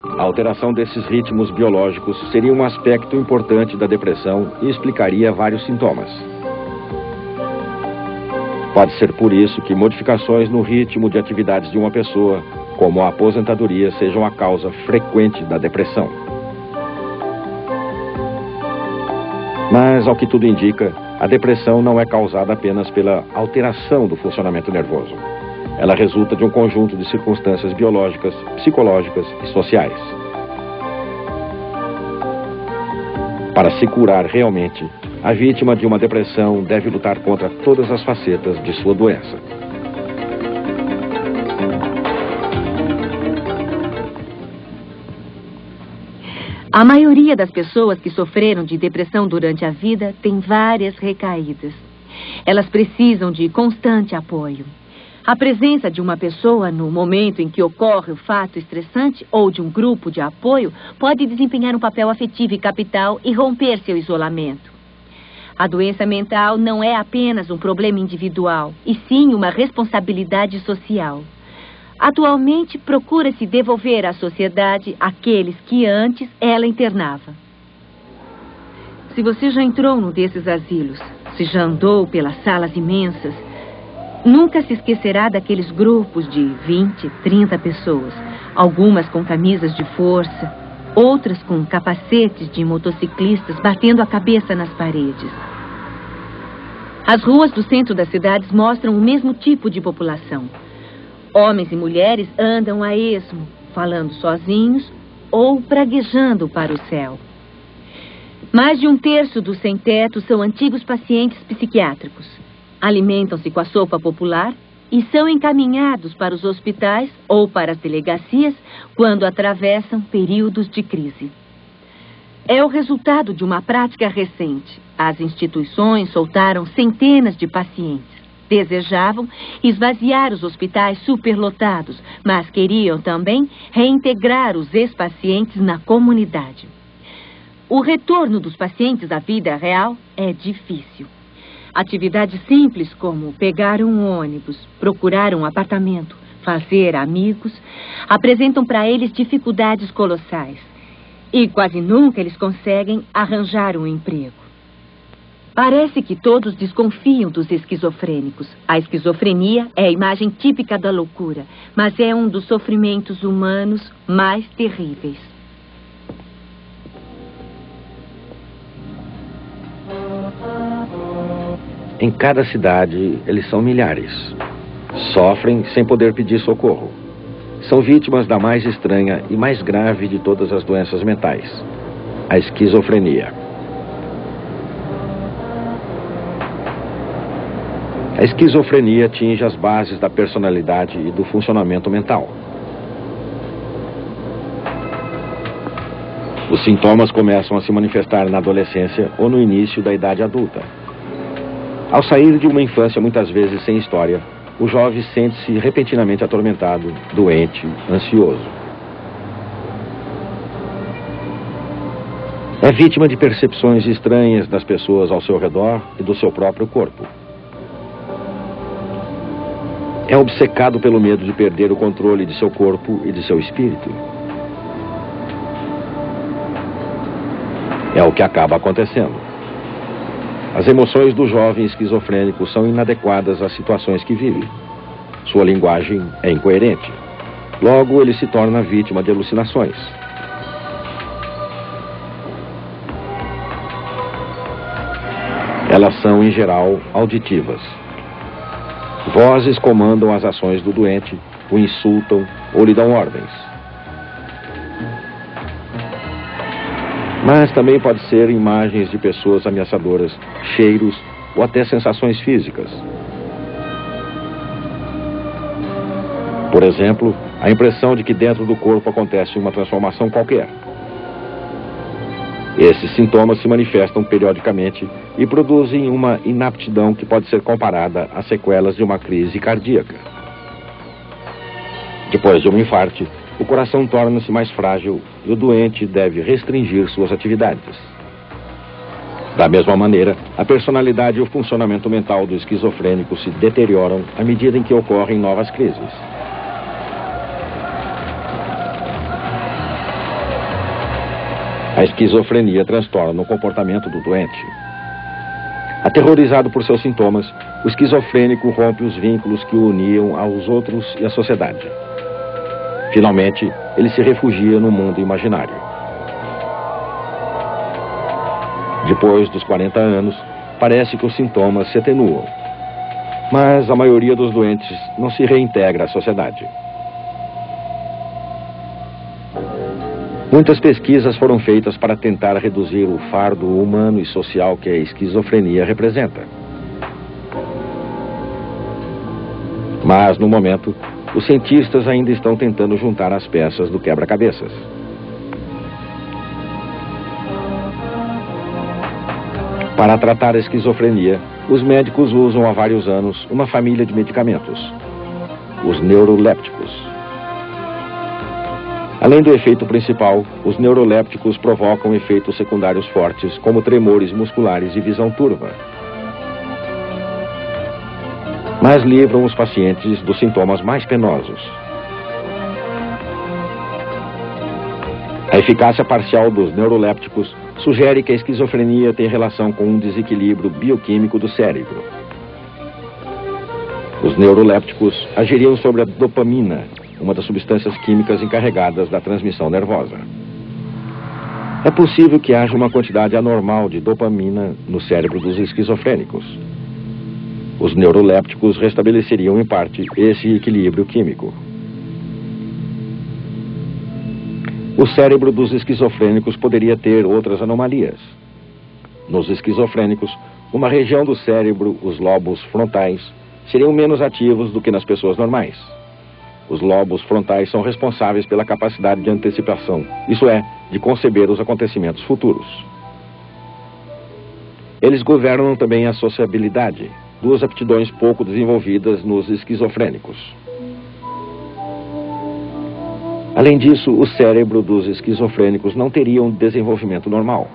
A alteração desses ritmos biológicos seria um aspecto importante da depressão e explicaria vários sintomas. Pode ser por isso que modificações no ritmo de atividades de uma pessoa, como a aposentadoria, sejam a causa frequente da depressão. Mas, ao que tudo indica, a depressão não é causada apenas pela alteração do funcionamento nervoso. Ela resulta de um conjunto de circunstâncias biológicas, psicológicas e sociais. Para se curar realmente, a vítima de uma depressão deve lutar contra todas as facetas de sua doença. A maioria das pessoas que sofreram de depressão durante a vida tem várias recaídas. Elas precisam de constante apoio. A presença de uma pessoa no momento em que ocorre o fato estressante ou de um grupo de apoio pode desempenhar um papel afetivo e capital e romper seu isolamento. A doença mental não é apenas um problema individual, e sim uma responsabilidade social. Atualmente, procura-se devolver à sociedade aqueles que antes ela internava. Se você já entrou num desses asilos, se já andou pelas salas imensas, nunca se esquecerá daqueles grupos de 20, 30 pessoas, algumas com camisas de força, outras com capacetes de motociclistas batendo a cabeça nas paredes. As ruas do centro das cidades mostram o mesmo tipo de população. Homens e mulheres andam a esmo, falando sozinhos ou praguejando para o céu. Mais de 1/3 dos sem-teto são antigos pacientes psiquiátricos. Alimentam-se com a sopa popular e são encaminhados para os hospitais ou para as delegacias quando atravessam períodos de crise. É o resultado de uma prática recente. As instituições soltaram centenas de pacientes. Desejavam esvaziar os hospitais superlotados, mas queriam também reintegrar os ex-pacientes na comunidade. O retorno dos pacientes à vida real é difícil. Atividades simples como pegar um ônibus, procurar um apartamento, fazer amigos, apresentam para eles dificuldades colossais. E quase nunca eles conseguem arranjar um emprego. Parece que todos desconfiam dos esquizofrênicos. A esquizofrenia é a imagem típica da loucura, mas é um dos sofrimentos humanos mais terríveis. Em cada cidade, eles são milhares. Sofrem sem poder pedir socorro. São vítimas da mais estranha e mais grave de todas as doenças mentais, a esquizofrenia. A esquizofrenia atinge as bases da personalidade e do funcionamento mental. Os sintomas começam a se manifestar na adolescência ou no início da idade adulta. Ao sair de uma infância muitas vezes sem história, o jovem sente-se repentinamente atormentado, doente, ansioso. É vítima de percepções estranhas das pessoas ao seu redor e do seu próprio corpo. É obcecado pelo medo de perder o controle de seu corpo e de seu espírito. É o que acaba acontecendo. As emoções do jovem esquizofrênico são inadequadas às situações que vive. Sua linguagem é incoerente. Logo, ele se torna vítima de alucinações. Elas são, em geral, auditivas. Vozes comandam as ações do doente, o insultam ou lhe dão ordens. Mas também pode ser imagens de pessoas ameaçadoras, cheiros ou até sensações físicas. Por exemplo, a impressão de que dentro do corpo acontece uma transformação qualquer. Esses sintomas se manifestam periodicamente e produzem uma inaptidão que pode ser comparada às sequelas de uma crise cardíaca. Depois de um infarte, o coração torna-se mais frágil e o doente deve restringir suas atividades. Da mesma maneira, a personalidade e o funcionamento mental do esquizofrênico se deterioram à medida em que ocorrem novas crises. A esquizofrenia transtorna o comportamento do doente. Aterrorizado por seus sintomas, o esquizofrênico rompe os vínculos que o uniam aos outros e à sociedade. Finalmente, ele se refugia no mundo imaginário. Depois dos 40 anos, parece que os sintomas se atenuam. Mas a maioria dos doentes não se reintegra à sociedade. Muitas pesquisas foram feitas para tentar reduzir o fardo humano e social que a esquizofrenia representa. Mas, no momento, os cientistas ainda estão tentando juntar as peças do quebra-cabeças. Para tratar a esquizofrenia, os médicos usam há vários anos uma família de medicamentos, os neurolépticos. Além do efeito principal, os neurolépticos provocam efeitos secundários fortes, como tremores musculares e visão turva. Mas livram os pacientes dos sintomas mais penosos. A eficácia parcial dos neurolépticos sugere que a esquizofrenia tem relação com um desequilíbrio bioquímico do cérebro. Os neurolépticos agiriam sobre a dopamina, uma das substâncias químicas encarregadas da transmissão nervosa. É possível que haja uma quantidade anormal de dopamina no cérebro dos esquizofrênicos. Os neurolépticos restabeleceriam, em parte, esse equilíbrio químico. O cérebro dos esquizofrênicos poderia ter outras anomalias. Nos esquizofrênicos, uma região do cérebro, os lobos frontais, seriam menos ativos do que nas pessoas normais. Os lobos frontais são responsáveis pela capacidade de antecipação, isso é, de conceber os acontecimentos futuros. Eles governam também a sociabilidade, duas aptidões pouco desenvolvidas nos esquizofrênicos. Além disso, o cérebro dos esquizofrênicos não teria um desenvolvimento normal.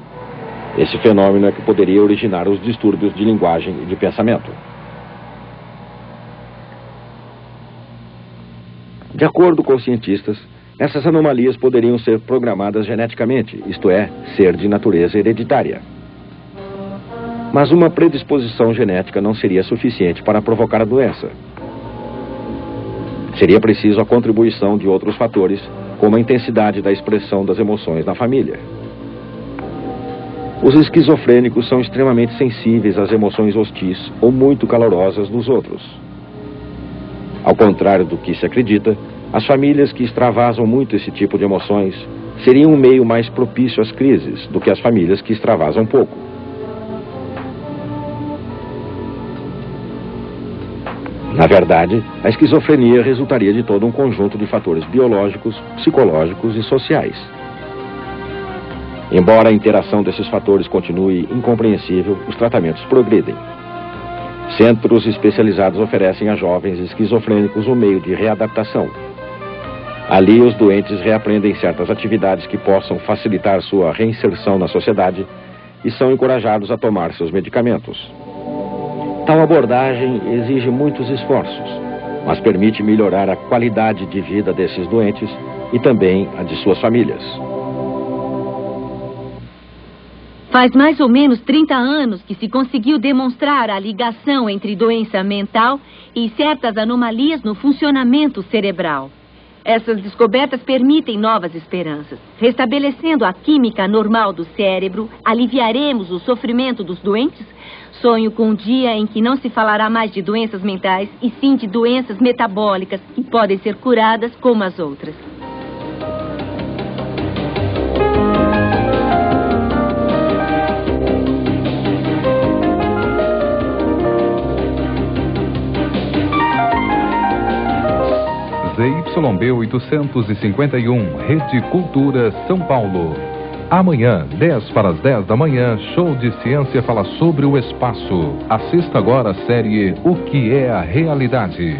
Esse fenômeno é que poderia originar os distúrbios de linguagem e de pensamento. De acordo com os cientistas, essas anomalias poderiam ser programadas geneticamente, isto é, ser de natureza hereditária. Mas uma predisposição genética não seria suficiente para provocar a doença. Seria preciso a contribuição de outros fatores, como a intensidade da expressão das emoções na família. Os esquizofrênicos são extremamente sensíveis às emoções hostis ou muito calorosas dos outros. Ao contrário do que se acredita, as famílias que extravasam muito esse tipo de emoções seriam um meio mais propício às crises do que as famílias que extravasam pouco. Na verdade, a esquizofrenia resultaria de todo um conjunto de fatores biológicos, psicológicos e sociais. Embora a interação desses fatores continue incompreensível, os tratamentos progridem. Centros especializados oferecem a jovens esquizofrênicos um meio de readaptação. Ali, os doentes reaprendem certas atividades que possam facilitar sua reinserção na sociedade e são encorajados a tomar seus medicamentos. Tal abordagem exige muitos esforços, mas permite melhorar a qualidade de vida desses doentes e também a de suas famílias. Faz mais ou menos 30 anos que se conseguiu demonstrar a ligação entre doença mental e certas anomalias no funcionamento cerebral. Essas descobertas permitem novas esperanças. Restabelecendo a química normal do cérebro, aliviaremos o sofrimento dos doentes? Sonho com um dia em que não se falará mais de doenças mentais, e sim de doenças metabólicas que podem ser curadas como as outras. ZYB 851, Rede Cultura, São Paulo. Amanhã, 10 para as 10 da manhã, Show de Ciência fala sobre o espaço. Assista agora a série O que é a Realidade.